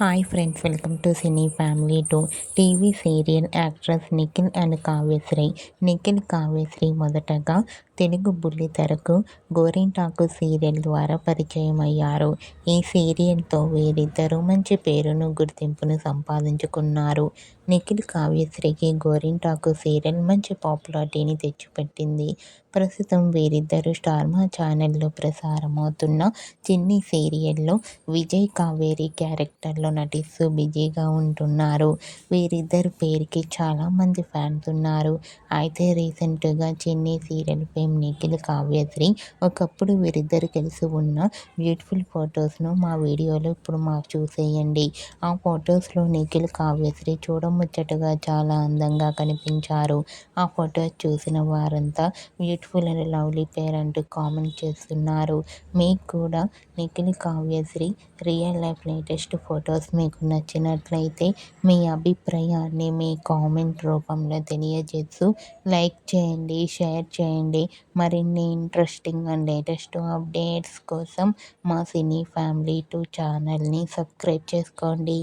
Hi friends, welcome to cine family two. TV serial actress Nikhil and Kavyasri. Nikhil, Kavyasri మొదటగా తెలుగు బుల్లితెరకు గోరింటాకు serial ద్వారా పరిచయం అయ్యారు. ఈ సీరియల్తో వీరిద్దరూ మంచి పేరును, గుర్తింపును సంపాదించుకున్నారు. నిఖిల్, కావ్యశ్రీకి గోరింటాకు సీరియల్ మంచి పాపులారిటీని తెచ్చిపెట్టింది. ప్రస్తుతం వీరిద్దరూ స్టార్ మా ఛానల్లో ప్రసారమవుతున్న చిన్ని సీరియల్లో విజయ్, కావేరి క్యారెక్టర్లో నటిస్తూ బిజీగా ఉంటున్నారు. వీరిద్దరి పేరుకి చాలామంది ఫ్యాన్స్ ఉన్నారు. అయితే రీసెంట్గా చిన్ని సీరియల్ ఫేమ్ నిఖిల్, కావ్యశ్రీ ఒకప్పుడు వీరిద్దరు కలిసి ఉన్న బ్యూటిఫుల్ ఫొటోస్ను మా వీడియోలో ఇప్పుడు మాకు చూసేయండి. ఆ ఫొటోస్లో నిఖిల్, కావ్యశ్రీ చూడముచ్చటగా చాలా అందంగా కనిపించారు. ఆ ఫొటోస్ చూసిన వారంతా బ్యూటిఫుల్ అండ్ లవ్లీ పేర్ అంటూ కామెంట్ చేస్తున్నారు. మీకు కూడా Nikhil, Kavyasri real life latest photos మీకు నచ్చినట్లయితే మీ అభిప్రాయాన్ని మీ కామెంట్ రూపంలో తెలియజేస్తూ లైక్ చేయండి, షేర్ చేయండి. మరిన్ని ఇంట్రెస్టింగ్ అండ్ లేటెస్ట్ అప్డేట్స్ కోసం మా సినీ ఫ్యామిలీ టూ ఛానల్ని సబ్స్క్రైబ్ చేసుకోండి.